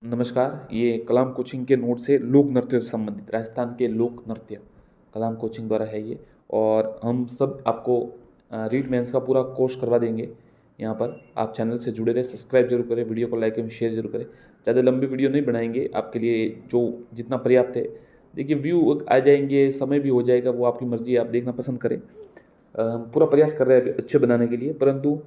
नमस्कार, ये कलाम कोचिंग के नोट से लोक नृत्य से संबंधित राजस्थान के लोक नृत्य कलाम कोचिंग द्वारा है ये। और हम सब आपको रीड मेंस का पूरा कोर्स करवा देंगे। यहाँ पर आप चैनल से जुड़े रहे, सब्सक्राइब जरूर करें, वीडियो को लाइक एवं शेयर जरूर करें। ज़्यादा लंबी वीडियो नहीं बनाएंगे, आपके लिए जो जितना पर्याप्त है। देखिए, व्यू आ जाएंगे, समय भी हो जाएगा, वो आपकी मर्जी, आप देखना पसंद करें। हम पूरा प्रयास कर रहे हैं अच्छे बनाने के लिए, परंतु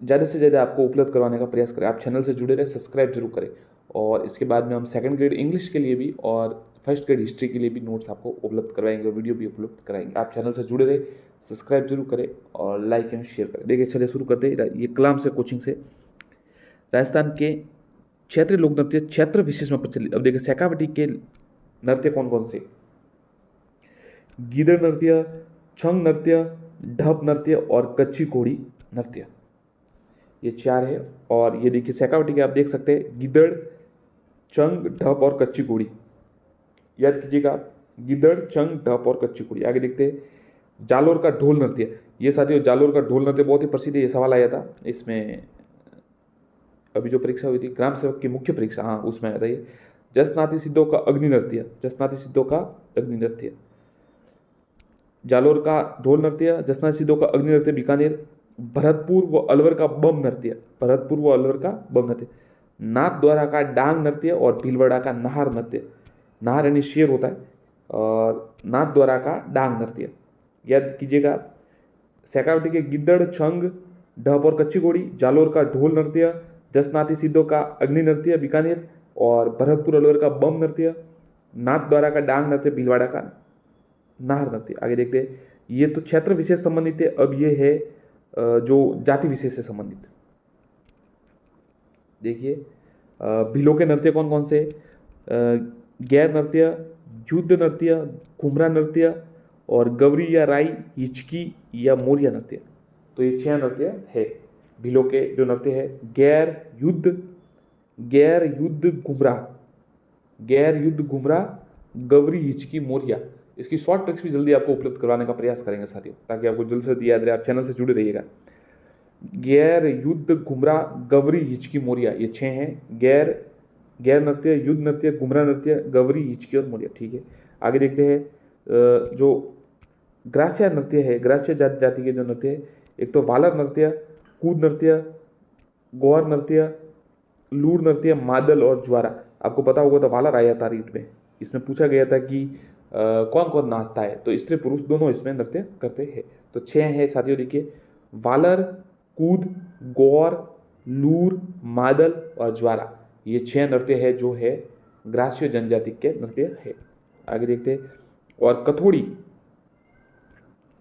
ज़्यादा से ज़्यादा आपको उपलब्ध करवाने का प्रयास करें। आप चैनल से जुड़े रहे, सब्सक्राइब जरूर करें। और इसके बाद में हम सेकंड ग्रेड इंग्लिश के लिए भी और फर्स्ट ग्रेड हिस्ट्री के लिए भी नोट्स आपको उपलब्ध करवाएंगे, वीडियो भी उपलब्ध कराएंगे। आप चैनल से जुड़े रहे, सब्सक्राइब जरूर करें और लाइक एंड शेयर करें। देखिए, चलिए शुरू करते हैं। ये कलाम से कोचिंग से राजस्थान के क्षेत्रीय लोक नृत्य क्षेत्र विशेष में प्रचलित। अब देखिए, शेखावटी के नृत्य कौन कौन से? गीदड़ नृत्य, छंग नृत्य, ढप नृत्य और कच्ची घोड़ी नृत्य, ये चार है। और ये देखिए, शेखावटी के आप देख सकते हैं, गिदड़, चंग, ढप और कच्ची घोड़ी। याद कीजिएगा आप, गिदड़, चंग, ढप और कच्ची घोड़ी। आगे देखते हैं जालोर का ढोल नृत्य। ये साथियों, जालोर का ढोल नृत्य बहुत ही प्रसिद्ध है। ये सवाल आया था इसमें, अभी जो परीक्षा हुई थी ग्राम सेवक की मुख्य परीक्षा, हाँ उसमें आया था ये। जसनाती सिद्धों का अग्नि नृत्य, जसनाती सिद्धों का अग्नि नृत्य। जालोर का ढोल नृत्य, जसनाती सिद्धों का अग्नि नृत्य बीकानेर। भरतपुर व अलवर का बम नृत्य, भरतपुर व अलवर का बम नृत्य। नाथ द्वारा का डांग नृत्य और भीलवाड़ा का नाहर नृत्य। नाहर यानी शेर होता है, और नाथ द्वारा का डांग नृत्य। याद कीजिएगा, शेखावटी के गिद्दड़, छंग, ढप और कच्ची घोड़ी। जालोर का ढोल नृत्य, जसनाती सिद्धों का अग्नि नृत्य बीकानेर, और भरतपुर अलवर का बम नृत्य। नाथ द्वारा का डांग नृत्य, भीलवाड़ा का नाहर नृत्य। आगे देखते हैं, ये तो क्षेत्र विशेष संबंधित है। अब ये है जो जाति विशेष से संबंधित। देखिए, भीलों के नृत्य कौन कौन से? गैर नृत्य, युद्ध नृत्य, घुमरा नृत्य और गवरी या राई, हिचकी या मोरिया नृत्य। तो ये 6 नृत्य है। भीलों के जो नृत्य है, गैर युद्ध घुमरा, गैर युद्ध घुमरा, गवरी, हिचकी, मोरिया। इसकी शॉर्ट ट्रिक्स भी जल्दी आपको उपलब्ध करवाने का प्रयास करेंगे साथियों, ताकि आपको जल्द से जल्द याद रहे। आप चैनल से जुड़े रहिएगा। गैर, युद्ध, घुमरा, गवरी, हिचकी, मोरिया, ये 6 हैं। गैर नृत्य, युद्ध नृत्य, घुमरा नृत्य, गवरी, हिचकी और मोरिया। ठीक है, आगे देखते हैं जो ग्रास्य नृत्य है, ग्रास्य जाति के जो नृत्य है, एक तो वालर नृत्य, कूद नृत्य, गौर नृत्य, लूर नृत्य, मादल और ज्वारा। आपको पता होगा तो वालर आया था रीट में, इसमें पूछा गया था कि कौन कौन नाचता है, तो स्त्री पुरुष दोनों इसमें नृत्य करते हैं। तो 6 है साथियों। देखिए, वालर, कूद, गौर, लूर, मादल और ज्वारा, ये 6 नृत्य है जो है ग्रास्य जनजाति के नृत्य है। आगे देखते हैं, और कथोड़ी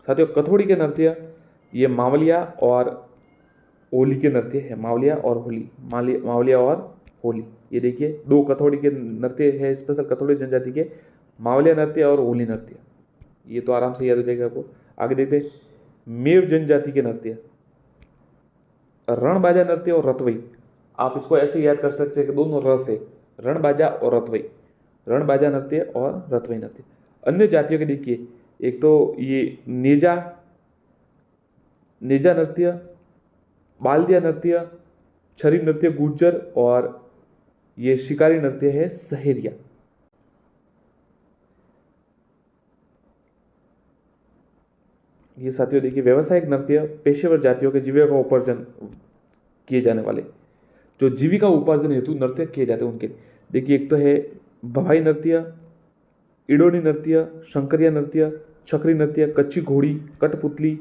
साथियों, कथोड़ी के नृत्य ये मावलिया और होली के नृत्य है। मावलिया और होली, मावलिया और होली। ये देखिए, 2 कथोड़ी के नृत्य है स्पेशल कथोड़ी जनजाति के, मावलिया नृत्य और होली नृत्य। ये तो आराम से याद हो जाएगा आपको। आगे देखते हैं, मेव जनजाति के नृत्य, रणबाजा नृत्य और रतवई। आप इसको ऐसे याद कर सकते हैं कि दोनों र से, रणबाजा और रतवई, रणबाजा नृत्य और रतवई नृत्य। अन्य जातियों के देखिए, एक तो ये नेजा, नेजा नृत्य, बाल्दिया नृत्य, छरी नृत्य गुर्जर, और ये शिकारी नृत्य है सहेरिया। ये साथियों देखिए, व्यवसायिक नृत्य, पेशेवर जातियों के जीविका उपार्जन किए जाने वाले, जो जीविका उपार्जन हेतु नृत्य किए जाते हैं उनके। देखिए, एक तो है भवाई नृत्य, इडोनी नृत्य, शंकरिया नृत्य, छकरी नृत्य, कच्ची घोड़ी, कठपुतली,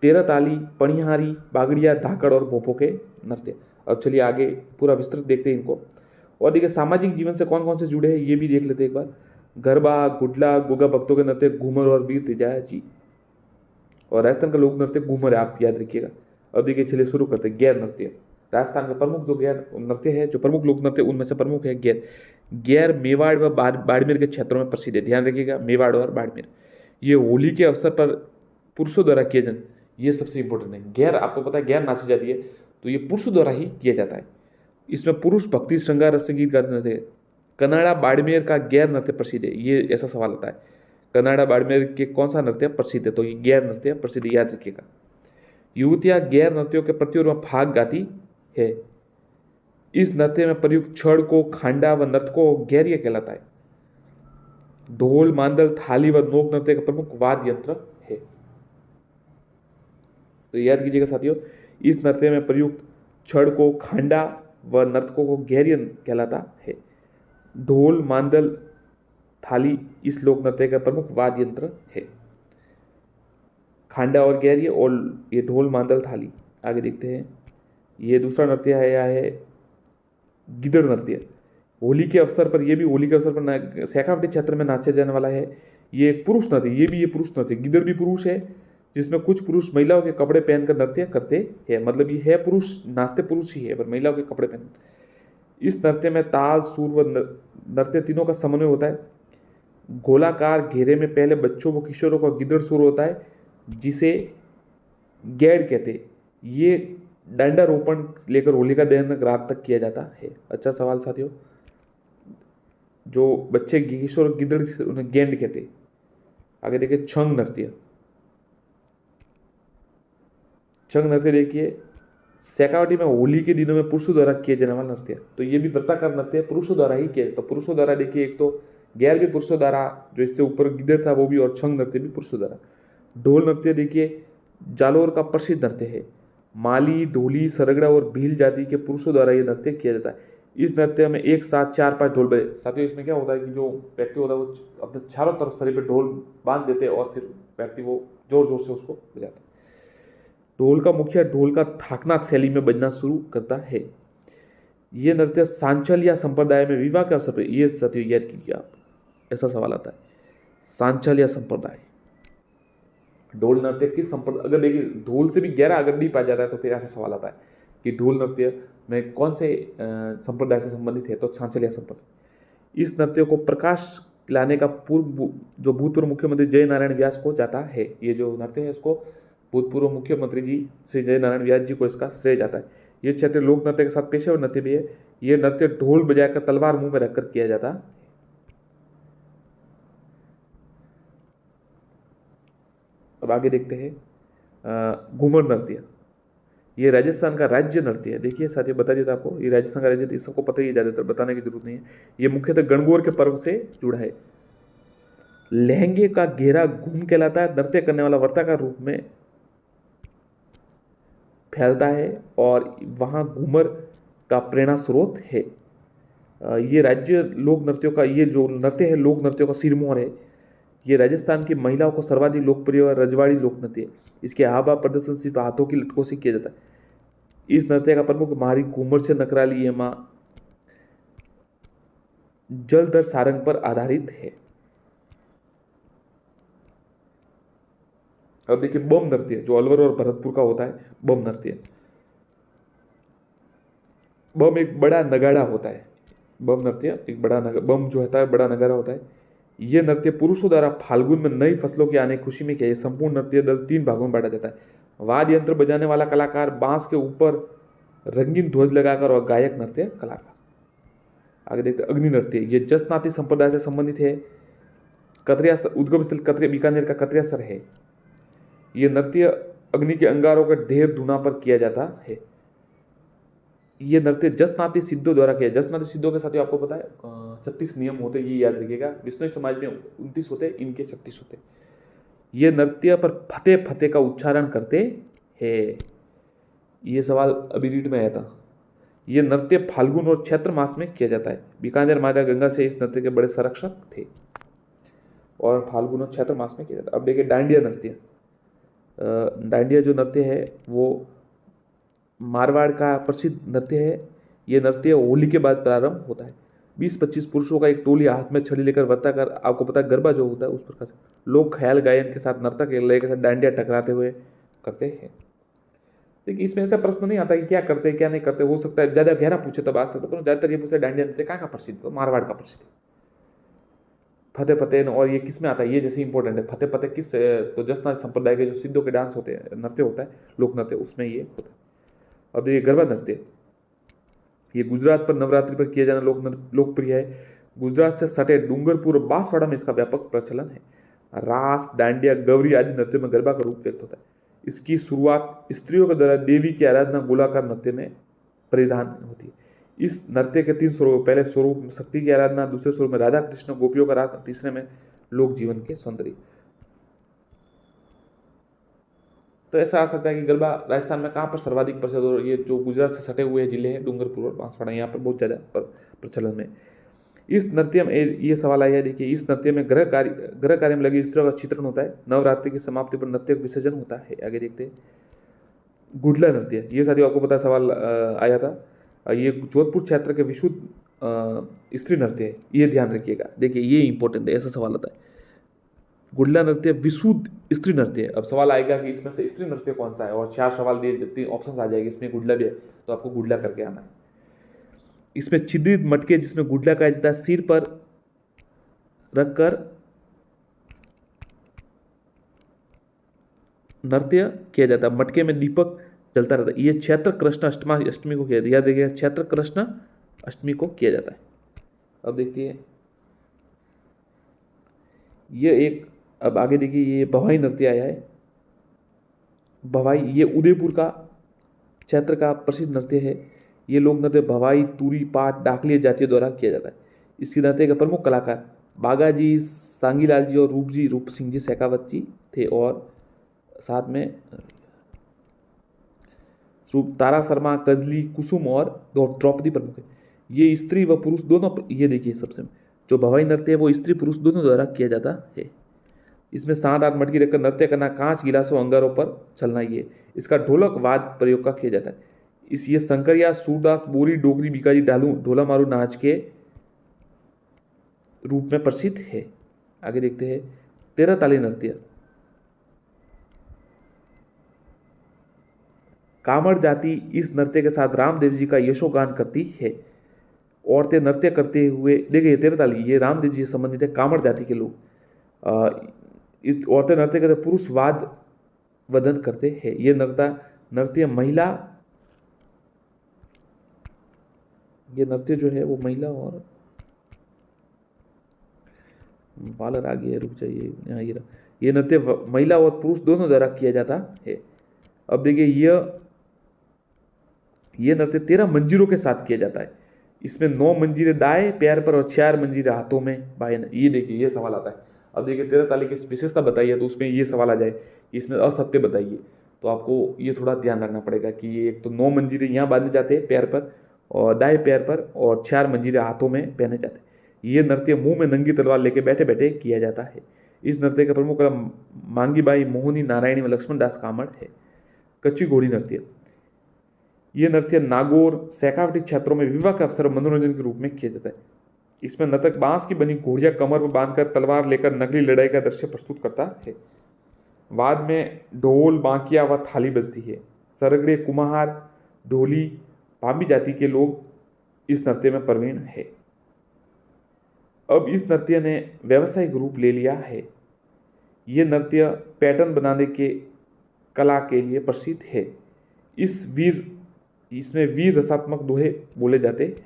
तेरह ताली, पणिहारी, बागड़िया, धाकड़ और भोपो के नृत्य। अब चलिए आगे पूरा विस्तृत देखते हैं इनको। और देखिए, सामाजिक जीवन से कौन कौन से जुड़े हैं ये भी देख लेते हैं एक बार। गरबा, गुडला, गुगा भक्तों के नृत्य, घूमर और वीर तिजाया जी। और राजस्थान का लोक नृत्य घूमर है, आप याद रखिएगा। अब देखिए, चलिए शुरू करते हैं। गैर नृत्य, राजस्थान के प्रमुख जो गैर नृत्य है, जो प्रमुख लोक नृत्य, उनमें से प्रमुख है गैर। गैर मेवाड़ व बाड़मेर के क्षेत्रों में प्रसिद्ध है। ध्यान रखिएगा, मेवाड़ और बाड़मेर। ये होली के अवसर पर पुरुषों द्वारा किए जाते, ये सबसे इंपॉर्टेंट है। गैर, आपको पता है गैर नाची जाती है, तो ये पुरुषों द्वारा ही किया जाता है। इसमें पुरुष भक्ति, श्रृंगार, रस संगीत गाते नृत्य। कनाडा बाड़मेर का गैर नृत्य प्रसिद्ध है, ये ऐसा सवाल आता है। कनाडा बाड़मेर के कौन सा नृत्य प्रसिद्ध है, तो ये गैर नृत्य प्रसिद्ध, याद रखिएगा। युवतियां गैर नृत्यों के प्रतियों में भाग गाती है। इस नृत्य में प्रयुक्त छड़ को खांडा व नर्तकों को गैरिया कहलाता है। ढोल, मांदल, थाली व नोक नृत्य का प्रमुख वाद्य यंत्र है। तो याद कीजिएगा साथियों, इस नृत्य में प्रयुक्त छड़ को खांडा व नर्तकों को गैरियन कहलाता है। ढोल, मांदल, थाली इस लोक नृत्य का प्रमुख वाद्य यंत्र है। खांडा और गैरिय और ये ढोल, मांदल, थाली। आगे देखते हैं, ये दूसरा नृत्य है, यह है गिदड़ नृत्य। होली के अवसर पर, ये भी होली के अवसर पर शेखावटी क्षेत्र में नाचे जाने वाला है। ये एक पुरुष नृत्य, ये पुरुष नृत्य, गिदड़ भी पुरुष है, जिसमें कुछ पुरुष महिलाओं के कपड़े पहनकर नृत्य करते हैं। मतलब ये है पुरुष, नाचते पुरुष ही है पर महिलाओं के कपड़े पहन। इस नृत्य में ताल, सुर व नृत्य तीनों का समन्वय होता है। गोलाकार घेरे में पहले बच्चों व किशोरों का गिदड़ सुर होता है, जिसे गैड़ कहते हैं। ये डंडा रोपण लेकर होलिका दहन रात तक किया जाता है। अच्छा सवाल साथियों, जो बच्चे किशोर गिदड़ उन्हें गेंड कहते हैं। आगे देखिए छंग नृत्य। छंग नृत्य देखिए, शेखावटी में होली के दिनों में पुरुषों द्वारा किए जाने वाला नृत्य। तो ये भी वृत्ताकार नृत्य पुरुषों द्वारा ही किया। तो पुरुषों द्वारा देखिए, एक तो गैर भी पुरुषों द्वारा, जो इससे ऊपर गिदड़ था वो भी, और छंग नृत्य भी पुरुषों द्वारा। ढोल नृत्य देखिए, जालोर का प्रसिद्ध नृत्य है। माली, ढोली, सरगड़ा और भील जाति के पुरुषों द्वारा यह नृत्य किया जाता है। इस नृत्य में एक साथ 4-5 ढोल बजे। साथियों इसमें क्या होता है कि जो व्यक्ति होता है वो अपने चारों तरफ शरीर पे ढोल बांध देते हैं और फिर व्यक्ति वो जोर जोर से उसको बजाता है। ढोल का मुखिया ढोल का थाकनाथ शैली में बजना शुरू करता है। यह नृत्य सांचलिया संप्रदाय में विवाह के अवसर पर, यह साथियों याद कीजिए आप, ऐसा सवाल आता है, सांचलिया संप्रदाय। ढोल नृत्य किस संप्रदाय, अगर देखिए ढोल से भी गहरा अगर नहीं पाया जाता है तो फिर ऐसा सवाल आता है कि ढोल नृत्य में कौन से संप्रदाय से संबंधित है, तो सांचलिया संप्रदाय। इस नृत्य को प्रकाश लाने का पूर्व जो भूतपूर्व मुख्यमंत्री जय नारायण व्यास को जाता है। ये जो नृत्य है इसको भूतपूर्व मुख्यमंत्री जी श्री जय नारायण व्यास जी को इसका श्रेय जाता है। ये क्षेत्रीय लोक नृत्य के साथ पेशेवर नृत्य भी है। ये नृत्य ढोल बजाकर तलवार मुंह में रखकर किया जाता है। अब आगे देखते हैं घूमर नृत्य। ये राजस्थान का राज्य नृत्य है। देखिए साथियों, बता देता आपको, ये राजस्थान का राज्य, सबको पता ही, ज्यादातर बताने की जरूरत नहीं है। ये मुख्यतः गणगौर के पर्व से जुड़ा है। लहंगे का घेरा घूम कहलाता है। नृत्य करने वाला वर्ताकार रूप में फैलता है और वहां घूमर का प्रेरणा स्रोत है। ये राज्य लोक नृत्यों का, ये जो नृत्य है लोक नृत्यों का सिरमौर है। ये राजस्थान की महिलाओं को सर्वाधिक लोकप्रिय और रजवाड़ी लोक नृत्य है। इसके हाव भाव प्रदर्शन सिर्फ हाथों की लटकों से किया जाता है। इस नृत्य का प्रमुख मारी घूमर से नकराली ये मां जलधर सारंग पर आधारित है। अब देखिए बम नृत्य, जो अलवर और भरतपुर का होता है। बम नृत्य, बम एक बड़ा नगाड़ा होता है। बम नृत्य एक बड़ा बम जो होता है बड़ा नगाड़ा होता है। यह नृत्य पुरुषों द्वारा फाल्गुन में नई फसलों के आने की खुशी में किया। संपूर्ण नृत्य दल 3 भागों में बांटा जाता है। वाद्य यंत्र बजाने वाला कलाकार, बांस के ऊपर रंगीन ध्वज लगाकर, और गायक नृत्य कलाकार। आगे देखते हैं अग्नि नृत्य। ये जसनाती संप्रदाय से संबंधित है। कतरिया उद्गम स्थल कतरिया, बीकानेर का कतरियासर है। यह नृत्य अग्नि के अंगारों के ढेर धुना पर किया जाता है। ये नृत्य जसनाती सिद्धों द्वारा किया। जसनाती सिद्धों के साथ ही आपको पता है 36 नियम होते, ये याद रखिएगा। विष्णु समाज में 29 होते, इनके 36 होते। ये नृत्य पर फतेह फतेह का उच्चारण करते हैं। ये सवाल अभी रीड में आया था। ये नृत्य फाल्गुन और चैत्र मास में किया जाता है। बीकानेर माता गंगा से इस नृत्य के बड़े संरक्षक थे और फाल्गुन और चैत्र मास में किया जाता है। अब देखिए डांडिया नृत्य। डांडिया जो नृत्य है वो मारवाड़ का प्रसिद्ध नृत्य है। यह नृत्य होली के बाद प्रारंभ होता है। 20-25 पुरुषों का एक टोली हाथ में छड़ी लेकर वर्ताकार, आपको पता है गरबा जो होता है उस प्रकार से लोग ख्याल गायन के साथ नर्तक लय के साथ डांडिया टकराते हुए करते हैं। देखिए इसमें ऐसा प्रश्न नहीं आता कि क्या करते क्या नहीं करते। हो सकता है ज़्यादा गहरा पूछे तब आ सकता है, पर ज़्यादातर ये पूछते डांडिया नृत्य कहाँ का प्रसिद्ध, तो मारवाड़ का प्रसिद्ध। फतेह फतेह, और ये किस में आता है, ये जैसे इंपॉर्टेंट है। फतेह फतेह किस, तो जसना संप्रदाय के जो सिद्धों के डांस होते हैं, नृत्य होता है, लोक नृत्य, उसमें ये होता है। अब देखिए गरबा नृत्य। ये गुजरात पर नवरात्रि पर किया जाना लोकप्रिय है। गुजरात से सटे डूंगरपुर और बांसवाड़ा में इसका व्यापक प्रचलन है। रास, डांडिया, गौरी आदि नृत्यों में गरबा का रूप व्यक्त होता है। इसकी शुरुआत स्त्रियों के द्वारा देवी की आराधना गोलाकार नृत्य में परिधान होती है। इस नृत्य के 3 स्वरूप, पहले स्वरूप शक्ति की आराधना, दूसरे स्वरूप में राधा कृष्ण गोपियों का रास, तीसरे में लोक जीवन के सौंदर्य। तो ऐसा आ सकता है कि गरबा राजस्थान में कहाँ पर सर्वाधिक प्रचलित, और ये जो गुजरात से सटे हुए जिले हैं डूंगरपुर और बांसवाड़ा, यहाँ पर बहुत ज़्यादा प्रचलन में। इस नृत्य में ये सवाल आया है, देखिए, इस नृत्य में गृह कार्य में लगी स्त्रियों का चित्रण होता है। नवरात्रि की समाप्ति पर नृत्य विसर्जन होता है। आगे देखते हैं गुडला नृत्य। ये साथियों आपको पता सवाल आया था। ये जोधपुर क्षेत्र के विशुद्ध स्त्री नृत्य है, ये ध्यान रखिएगा। देखिए ये इंपॉर्टेंट है, ऐसा सवाल आता है। गुडला नृत्य विशुद्ध स्त्री नृत्य है। अब सवाल आएगा कि इसमें से स्त्री नृत्य कौन सा है, और 4 सवाल दिए, जितनी ऑप्शन आ जाएगी, इसमें गुडला भी है, तो आपको गुडला करके आना है। इसमें छिद्रित मटके, जिसमें गुडला कहा जाता है, सिर पर रखकर नृत्य किया जाता है। मटके में दीपक जलता रहता है। ये चैत्र कृष्ण अष्टमी को किया, याद रखिएगा, चैत्र कृष्ण अष्टमी को किया जाता है। अब देखिए ये एक, अब आगे देखिए ये भवाई नृत्य आया है। भवाई ये उदयपुर का क्षेत्र का प्रसिद्ध नृत्य है। ये लोक नृत्य भवाई, तूरी, पाट, डाकलिया जातियों द्वारा किया जाता है। इसकी नृत्य के प्रमुख कलाकार बागाजी, सांगीलाल जी और रूप सिंह जी शेखावत जी थे, और साथ में तारा शर्मा, कजली, कुसुम और द्रौपदी प्रमुख है। ये स्त्री व पुरुष दोनों, ये देखिए सबसे जो भवाई नृत्य है वो स्त्री पुरुष दोनों द्वारा किया जाता है। इसमें 7-8 मटकी रखकर नृत्य करना, कांच गिलासों अंगारों पर चलना, ये इसका ढोलक वाद प्रयोग का किया जाता है। ये शंकरिया, सूरदास, बोरी, डोगरी, बीकाजी, डालू, ढोला मारू नाच के रूप में प्रसिद्ध है। आगे देखते हैं 13 ताली नृत्य। कामड़ जाति इस नृत्य के साथ रामदेव जी का यशोगान करती है। औरतें नृत्य करते हुए, देखिए 13 ताली, ये रामदेव जी से संबंधित है, कामड़ जाति के लोग। औरतें नृत्य करते, पुरुष वाद वदन करते हैं। ये नृत्य महिला, ये नृत्य जो है वो महिला और वालर आ गया, रुक जाइए, यहाँ ये नृत्य महिला और पुरुष दोनों द्वारा किया जाता है। अब देखिए ये नृत्य 13 मंजीरों के साथ किया जाता है। इसमें 9 मंजीरें दाएं पैर पर और 4 मंजीरें हाथों में बाएं। ये देखिए ये सवाल आता है। अब देखिए 13 ताली की विशेषता बताइए, तो उसमें ये सवाल आ जाए कि इसमें असत्य बताइए, तो आपको ये थोड़ा ध्यान रखना पड़ेगा कि ये एक तो 9 मंजीरें यहाँ बांधे जाते हैं पैर पर और दाएं पैर पर, और 4 मंजीरें हाथों में पहने जाते हैं। ये नृत्य मुंह में नंगी तलवार लेके बैठे बैठे किया जाता है। इस नृत्य का प्रमुख मांगीबाई, मोहिनी, नारायणी व लक्ष्मण दास कामड़ है। कच्ची घोड़ी नृत्य। ये नृत्य नागौर, शेखावटी क्षेत्रों में विवाह के अवसर मनोरंजन के रूप में किया जाता है। इसमें नर्तक बांस की बनी घोड़ियां कमर में बांधकर तलवार लेकर नकली लड़ाई का दृश्य प्रस्तुत करता है। बाद में ढोल, बांकिया व थाली बजती है। सरगड़े, कुम्हार, ढोली, पांबी जाति के लोग इस नृत्य में प्रवीण है। अब इस नृत्य ने व्यावसायिक रूप ले लिया है। ये नृत्य पैटर्न बनाने के कला के लिए प्रसिद्ध है। इसमें वीर रसात्मक दोहे बोले जाते हैं।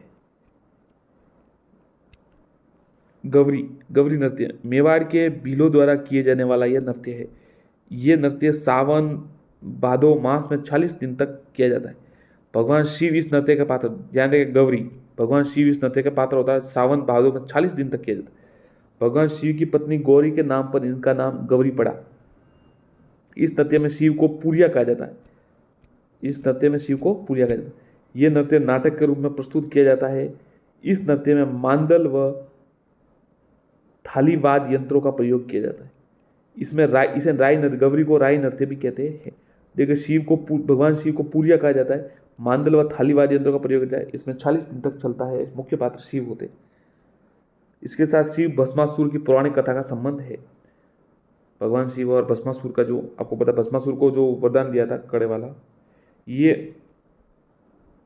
गवरी नृत्य मेवाड़ के भीलों द्वारा किए जाने वाला यह नृत्य है। यह नृत्य सावन भादो मास में 40 दिन तक किया जाता है। भगवान शिव इस नृत्य का पात्र, ध्यान रखिए गौरी, भगवान शिव इस नृत्य का पात्र होता है। सावन भादो में 40 दिन तक किया जाता है। भगवान शिव की पत्नी गौरी के नाम पर इनका नाम गौरी पड़ा। इस नृत्य में शिव को पूरिया कहा जाता है। यह नृत्य नाटक के रूप में प्रस्तुत किया जाता है। इस नृत्य में मांदल व थालीवाद यंत्रों का प्रयोग किया जाता है। इसे राय नृत्य, गौरी को राय नृत्य भी कहते हैं। देखिए भगवान शिव को पूरिया कहा जाता है। मांदल व थालीवाद यंत्रों का प्रयोग किया जाता है। इसमें 40 दिन तक चलता है। मुख्य पात्र शिव होते हैं। इसके साथ शिव भस्मासुर की पौराणिक कथा का संबंध है। भगवान शिव और भस्मासुर का, जो आपको पता, भस्मासुर को जो वरदान दिया था कड़े वाला,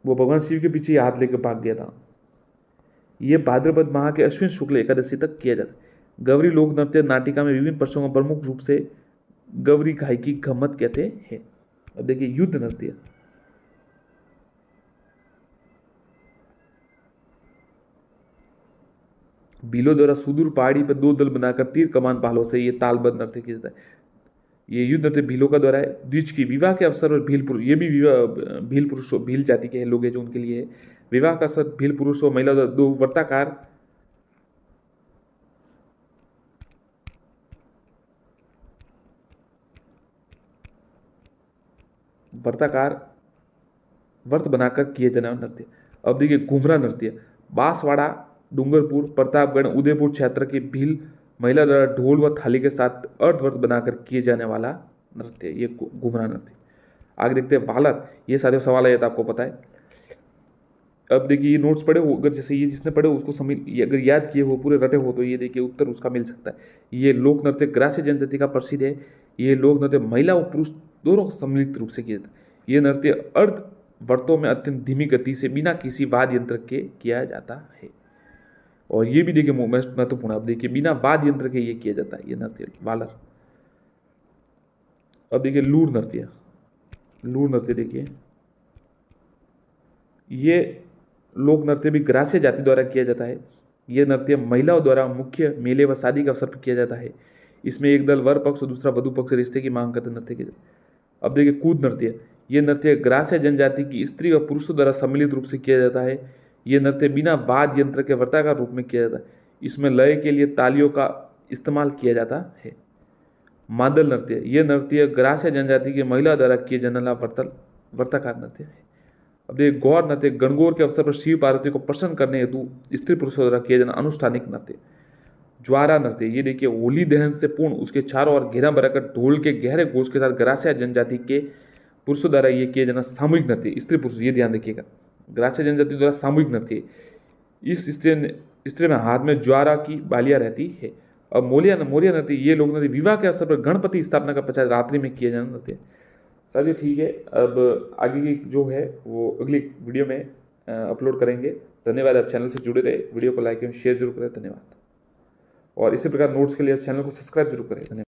वो भगवान शिव के पीछे हाथ लेकर भाग गया था। ये भाद्रपद माह के अश्विन शुक्ल एकादशी तक किया जाता है। गौरी लोक नृत्य नाटिका में विभिन्न प्रसंगों पर प्रमुख रूप से गौरी गायकी गम्मत कहते हैं। अब देखिए युद्ध नृत्य। भीलों द्वारा सुदूर पहाड़ी पर 2 दल बनाकर तीर कमान भालों से ये तालबद्ध नृत्य किया जाता है। ये युद्ध नृत्य भीलों का द्वारा है। द्विज की विवाह के अवसर पर भील पुरुष, ये भी विवाह भील पुरुष, भील जाति के लोग हैं जो उनके लिए विवाह का अवसर भील पुरुष और महिला द्वारा दो वर्ताकार व्रत बनाकर किए जाने वाला नृत्य। अब देखिए घुमरा नृत्य, बांसवाड़ा, डूंगरपुर, प्रतापगढ़, उदयपुर क्षेत्र की भील महिला द्वारा ढोल व थाली के साथ अर्धव्रत बनाकर किए जाने वाला नृत्य, ये घुमरा नृत्य। आगे देखते हैं वालर, ये सारे सवाल आया था आपको पता है। अब देखिए ये नोट्स पढ़े हो, अगर जैसे ये जिसने पढ़े उसको अगर याद किए हो, पूरे रटे हो, तो ये देखिए उत्तर उसका मिल सकता है। ये लोक नृत्य ग्रास्य जनजाति का प्रसिद्ध है। ये लोक नृत्य महिला और पुरुष दोनों सम्मिलित रूप से किया जाता है। ये नृत्य अर्ध वर्तों में अत्यंत धीमी गति से बिना किसी वाद्य यंत्र के किया जाता है। और ये भी देखिए महत्वपूर्ण, अब देखिए बिना वाद्य यंत्र के ये किया जाता है, ये नृत्य वालर। अब देखिए लूर नृत्य, लूर नृत्य देखिए, ये लोक नृत्य भी ग्रास्य जाति द्वारा किया जाता है। यह नृत्य महिलाओं द्वारा मुख्य मेले व शादी के अवसर पर किया जाता है। इसमें एक दल वर पक्ष और दूसरा वधु पक्ष रिश्ते की मांग करते नृत्य किया जाता है। अब देखिए कूद नृत्य, यह नृत्य ग्रास्य जनजाति की स्त्री व पुरुषों द्वारा सम्मिलित रूप से किया जाता है। यह नृत्य बिना वाद्य यंत्र के वर्ताकार रूप में किया जाता है। इसमें लय के लिए तालियों का इस्तेमाल किया जाता है। मादल नृत्य, यह नृत्य ग्रास्य जनजाति की महिला द्वारा किए जाने वाला वर्ताकार नृत्य है। अब देखिए गौर नृत्य, गणगौर के अवसर पर शिव पार्वती को प्रसन्न करने हेतु स्त्री पुरुषों द्वारा किया जाना अनुष्ठानिक नृत्य। ज्वारा नृत्य, ये देखिए होली दहन से पूर्ण उसके चारों ओर घेरा बनाकर ढोल के गहरे घोष के साथ ग्रास्य जनजाति के पुरुषों द्वारा ये किया जाना सामूहिक नृत्य, स्त्री पुरुष, ये ध्यान रखिएगा, ग्रास्य जनजाति द्वारा सामूहिक नृत्य। इस स्त्री में हाथ में ज्वारा की बालियां रहती है। और मोरिया नृत्य, ये लोग नृत्य विवाह के अवसर पर गणपति स्थापना का पश्चात रात्रि में किया जाना नृत्य। साथियों ठीक है, अब आगे की जो है वो अगली वीडियो में अपलोड करेंगे। धन्यवाद, आप चैनल से जुड़े रहे, वीडियो को लाइक एवं शेयर जरूर करें, धन्यवाद। और इसी प्रकार नोट्स के लिए चैनल को सब्सक्राइब जरूर करें, धन्यवाद।